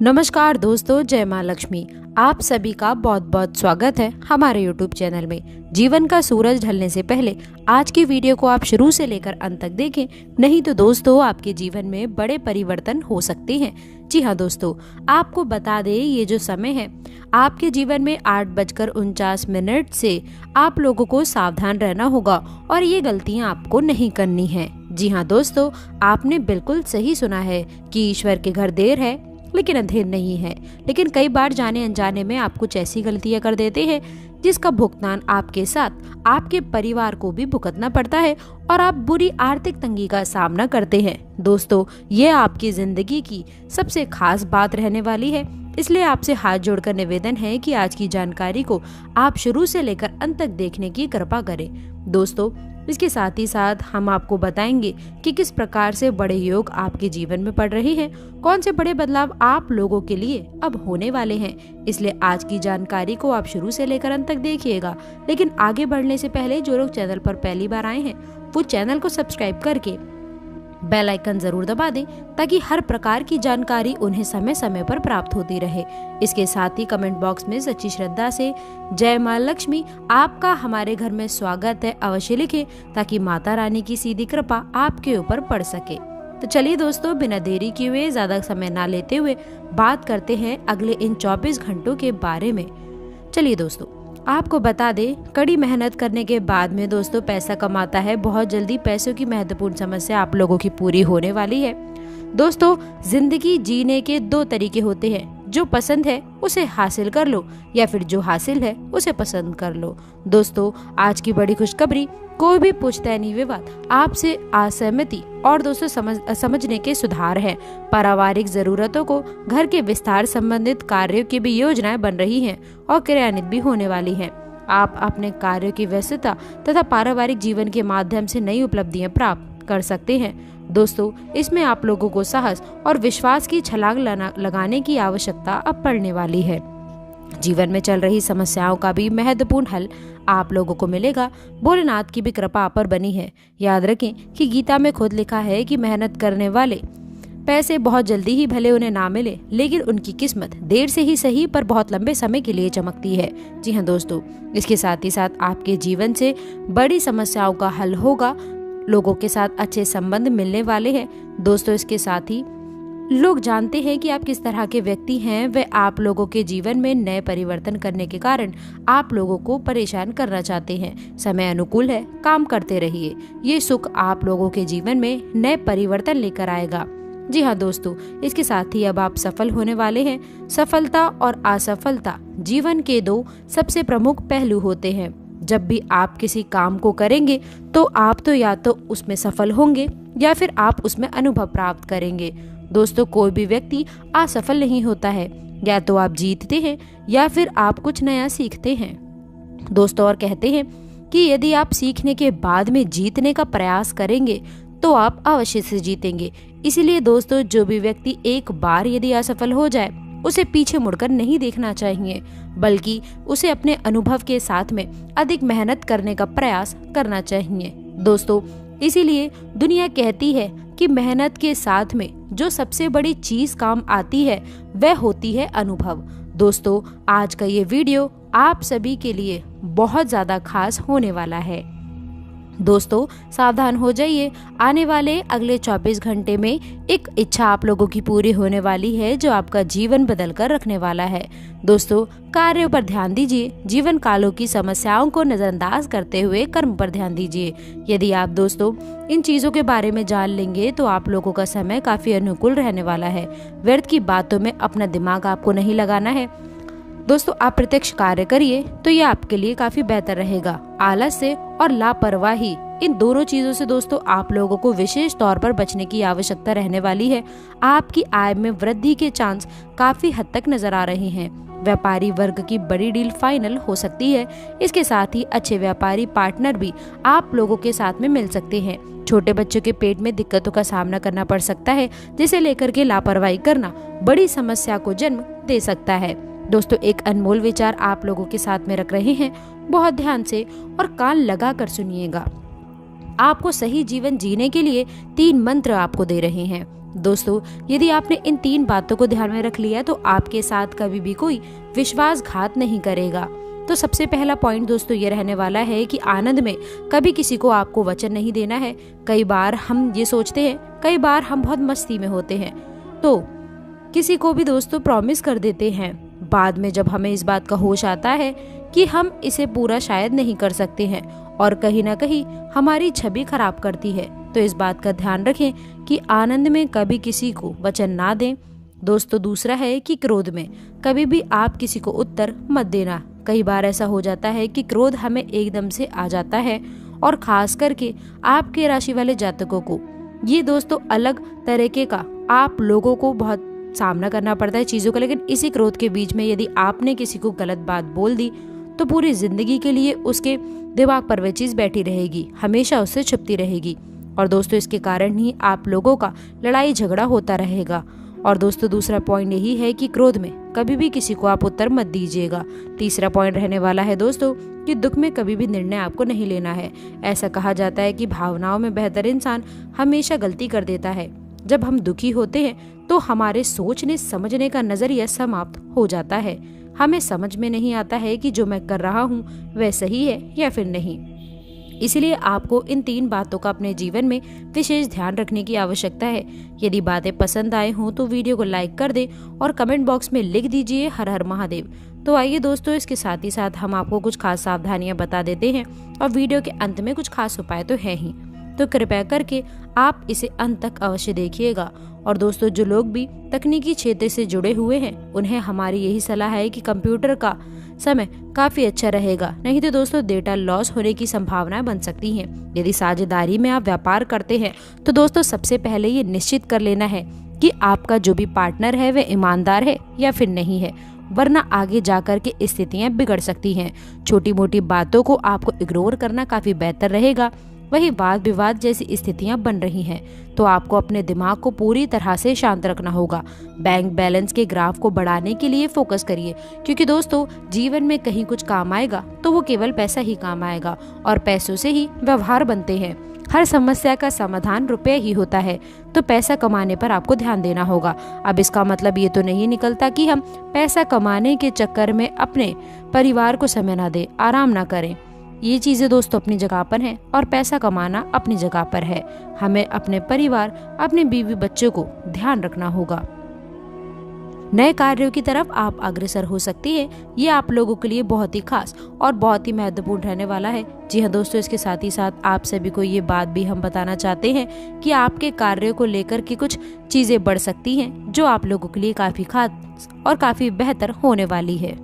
नमस्कार दोस्तों, जय माँ लक्ष्मी। आप सभी का बहुत बहुत स्वागत है हमारे YouTube चैनल में। जीवन का सूरज ढलने से पहले आज की वीडियो को आप शुरू से लेकर अंत तक देखें, नहीं तो दोस्तों आपके जीवन में बड़े परिवर्तन हो सकते हैं। जी हाँ दोस्तों, आपको बता दें ये जो समय है आपके जीवन में 8:49 से आप लोगों को सावधान रहना होगा और ये गलतियाँ आपको नहीं करनी है। जी हाँ दोस्तों, आपने बिल्कुल सही सुना है कि ईश्वर के घर देर है लेकिन अंधेर नहीं है। लेकिन कई बार जाने अनजाने में आप कुछ ऐसी गलतियां कर देते हैं जिसका भुगतान आपके साथ आपके परिवार को भी भुगतना पड़ता है और आप बुरी आर्थिक तंगी का सामना करते हैं। दोस्तों, ये आपकी जिंदगी की सबसे खास बात रहने वाली है, इसलिए आपसे हाथ जोड़कर निवेदन है कि आज की जानकारी को आप शुरू से लेकर अंत तक देखने की कृपा करें। दोस्तों, इसके साथ ही साथ हम आपको बताएंगे कि किस प्रकार से बड़े योग आपके जीवन में पड़ रहे हैं, कौन से बड़े बदलाव आप लोगों के लिए अब होने वाले हैं। इसलिए आज की जानकारी को आप शुरू से लेकर अंत तक देखिएगा। लेकिन आगे बढ़ने से पहले जो लोग चैनल पर पहली बार आए हैं वो चैनल को सब्सक्राइब करके बेल आइकन जरूर दबा दें ताकि हर प्रकार की जानकारी उन्हें समय समय पर प्राप्त होती रहे। इसके साथ ही कमेंट बॉक्स में सच्ची श्रद्धा से जय माँ लक्ष्मी, आपका हमारे घर में स्वागत है अवश्य लिखें ताकि माता रानी की सीधी कृपा आपके ऊपर पड़ सके। तो चलिए दोस्तों, बिना देरी किए हुए ज्यादा समय ना लेते हुए बात करते हैं अगले इन 24 घंटों के बारे में। चलिए दोस्तों, आपको बता दें, कड़ी मेहनत करने के बाद में दोस्तों पैसा कमाता है। बहुत जल्दी पैसों की महत्वपूर्ण समस्या आप लोगों की पूरी होने वाली है। दोस्तों, जिंदगी जीने के 2 तरीके होते हैं, जो पसंद है उसे हासिल कर लो या फिर जो हासिल है उसे पसंद कर लो। दोस्तों, आज की बड़ी खुशखबरी, कोई भी पुश्तैनी विवाद आपसे असहमति और दोस्तों समझने के सुधार है। पारिवारिक जरूरतों को घर के विस्तार संबंधित कार्यों की भी योजनाएं बन रही हैं और क्रियान्वित भी होने वाली हैं। आप अपने कार्यों की व्यस्तता तथा पारिवारिक जीवन के माध्यम से नई उपलब्धियां प्राप्त कर सकते हैं। दोस्तों, इसमें आप लोगों को साहस और विश्वास की छलांग लगाने की आवश्यकता अब पड़ने वाली है। जीवन में चल रही समस्याओं का भी महत्वपूर्ण हल आप लोगों को मिलेगा। भोलेनाथ की भी कृपा आप पर बनी है। याद रखें कि गीता में खुद लिखा है कि मेहनत करने वाले पैसे बहुत जल्दी ही भले उन्हें ना मिले, लेकिन उनकी किस्मत देर से ही सही पर बहुत लंबे समय के लिए चमकती है। जी हाँ दोस्तों, इसके साथ ही साथ आपके जीवन से बड़ी समस्याओं का हल होगा। लोगों के साथ अच्छे संबंध मिलने वाले हैं। दोस्तों, इसके साथ ही लोग जानते हैं कि आप किस तरह के व्यक्ति हैं। वे आप लोगों के जीवन में नए परिवर्तन करने के कारण आप लोगों को परेशान करना चाहते हैं। समय अनुकूल है, काम करते रहिए। ये सुख आप लोगों के जीवन में नए परिवर्तन लेकर आएगा। जी हाँ दोस्तों, इसके साथ ही अब आप सफल होने वाले हैं। सफलता और असफलता जीवन के 2 सबसे प्रमुख पहलू होते हैं। जब भी आप किसी काम को करेंगे तो आप तो या तो उसमें सफल होंगे या फिर आप उसमें अनुभव प्राप्त करेंगे। दोस्तों, कोई भी व्यक्ति असफल नहीं होता है, या तो आप जीतते हैं या फिर आप कुछ नया सीखते हैं। दोस्तों, और कहते हैं कि यदि आप सीखने के बाद में जीतने का प्रयास करेंगे तो आप अवश्य से जीतेंगे। इसीलिए दोस्तों, जो भी व्यक्ति एक बार यदि असफल हो जाए उसे पीछे मुड़कर नहीं देखना चाहिए, बल्कि उसे अपने अनुभव के साथ में अधिक मेहनत करने का प्रयास करना चाहिए। दोस्तों, इसीलिए दुनिया कहती है कि मेहनत के साथ में जो सबसे बड़ी चीज काम आती है वह होती है अनुभव। दोस्तों, आज का ये वीडियो आप सभी के लिए बहुत ज्यादा खास होने वाला है। दोस्तों, सावधान हो जाइए, आने वाले अगले 24 घंटे में एक इच्छा आप लोगों की पूरी होने वाली है जो आपका जीवन बदल कर रखने वाला है। दोस्तों, कार्यों पर ध्यान दीजिए। जीवन कालों की समस्याओं को नजरअंदाज करते हुए कर्म पर ध्यान दीजिए। यदि आप दोस्तों इन चीजों के बारे में जान लेंगे तो आप लोगों का समय काफी अनुकूल रहने वाला है। व्यर्थ की बातों में अपना दिमाग आपको नहीं लगाना है। दोस्तों, आप प्रत्यक्ष कार्य करिए तो ये आपके लिए काफी बेहतर रहेगा। आलस्य और लापरवाही, इन दोनों चीजों से दोस्तों आप लोगों को विशेष तौर पर बचने की आवश्यकता रहने वाली है। आपकी आय में वृद्धि के चांस काफी हद तक नजर आ रहे हैं। व्यापारी वर्ग की बड़ी डील फाइनल हो सकती है। इसके साथ ही अच्छे व्यापारी पार्टनर भी आप लोगों के साथ में मिल सकते हैं। छोटे बच्चों के पेट में दिक्कतों का सामना करना पड़ सकता है, जिसे लेकर के लापरवाही करना बड़ी समस्या को जन्म दे सकता है। दोस्तों, एक अनमोल विचार आप लोगों के साथ में रख रहे हैं, बहुत ध्यान से और कान लगा कर सुनिएगा। आपको सही जीवन जीने के लिए 3 मंत्र आपको दे रहे हैं। दोस्तों, यदि आपने इन 3 बातों को ध्यान में रख लिया तो आपके साथ कभी भी कोई विश्वासघात नहीं करेगा। तो सबसे पहला पॉइंट दोस्तों ये रहने वाला है कि आनंद में कभी किसी को आपको वचन नहीं देना है। कई बार हम ये सोचते हैं, कई बार हम बहुत मस्ती में होते हैं तो किसी को भी दोस्तों प्रॉमिस कर देते हैं, बाद में जब हमें इस बात का होश आता है कि हम इसे पूरा शायद नहीं कर सकते हैं और कहीं ना कहीं हमारी छवि खराब करती है। तो इस बात का ध्यान रखें कि आनंद में कभी किसी को वचन ना दें। दोस्तों, दूसरा है कि क्रोध में कभी भी आप किसी को उत्तर मत देना। कई बार ऐसा हो जाता है कि क्रोध हमें एकदम से आ जाता है और खास करके आपके राशि वाले जातकों को ये दोस्तों अलग तरीके का आप लोगों को बहुत सामना करना पड़ता है चीजों का। लेकिन इसी क्रोध के बीच में यदि आपने किसी को गलत बात बोल दी तो पूरी जिंदगी के लिए उसके दिमाग पर वह चीज बैठी रहेगी, हमेशा उससे छुपती रहेगी और दोस्तों इसके कारण ही आप लोगों का लड़ाई झगड़ा होता रहेगा। और दोस्तों दूसरा पॉइंट यही है कि क्रोध में कभी भी किसी को आप उत्तर मत दीजिएगा। तीसरा पॉइंट रहने वाला है दोस्तों कि दुख में कभी भी निर्णय आपको नहीं लेना है। ऐसा कहा जाता है कि भावनाओं में बेहतर इंसान हमेशा गलती कर देता है। जब हम दुखी होते हैं तो हमारे सोचने समझने का नजरिया समाप्त हो जाता है। हमें समझ में नहीं आता है कि जो मैं कर रहा हूँ वह सही है या फिर नहीं। इसलिए आपको इन 3 बातों का अपने जीवन में विशेष ध्यान रखने की आवश्यकता है। यदि बातें पसंद आए हों तो वीडियो को लाइक कर दें और कमेंट बॉक्स में लिख दीजिए हर हर महादेव। तो आइए दोस्तों, इसके साथ ही साथ हम आपको कुछ खास सावधानियां बता देते हैं और वीडियो के अंत में कुछ खास उपाय तो है ही, तो कृपया करके आप इसे अंत तक अवश्य देखिएगा। और दोस्तों, जो लोग भी तकनीकी क्षेत्र से जुड़े हुए हैं उन्हें हमारी यही सलाह है कि कंप्यूटर का समय काफी अच्छा रहेगा, नहीं तो दोस्तों डेटा लॉस होने की संभावनाएं बन सकती हैं। यदि साझेदारी में आप व्यापार करते हैं तो दोस्तों सबसे पहले ये निश्चित कर लेना है कि आपका जो भी पार्टनर है वह ईमानदार है या फिर नहीं है, वरना आगे जाकर के स्थितियां बिगड़ सकती हैं। छोटी मोटी बातों को आपको इग्नोर करना काफी बेहतर रहेगा। वही वाद विवाद जैसी स्थितियां बन रही हैं तो आपको अपने दिमाग को पूरी तरह से शांत रखना होगा। बैंक बैलेंस के ग्राफ को बढ़ाने के लिए फोकस करिए, क्योंकि दोस्तों जीवन में कहीं कुछ काम आएगा तो वो केवल पैसा ही काम आएगा और पैसों से ही व्यवहार बनते हैं। हर समस्या का समाधान रुपये ही होता है, तो पैसा कमाने पर आपको ध्यान देना होगा। अब इसका मतलब ये तो नहीं निकलता कि हम पैसा कमाने के चक्कर में अपने परिवार को समय ना दें, आराम ना करें। ये चीजें दोस्तों अपनी जगह पर हैं और पैसा कमाना अपनी जगह पर है। हमें अपने परिवार, अपने बीवी बच्चों को ध्यान रखना होगा। नए कार्यों की तरफ आप अग्रसर हो सकती है। ये आप लोगों के लिए बहुत ही खास और बहुत ही महत्वपूर्ण रहने वाला है। जी हाँ दोस्तों, इसके साथ ही साथ आप सभी को ये बात भी हम बताना चाहते हैं कि आपके कार्यों को लेकर के कुछ चीजें बढ़ सकती हैं जो आप लोगों के लिए काफी खास और काफी बेहतर होने वाली है।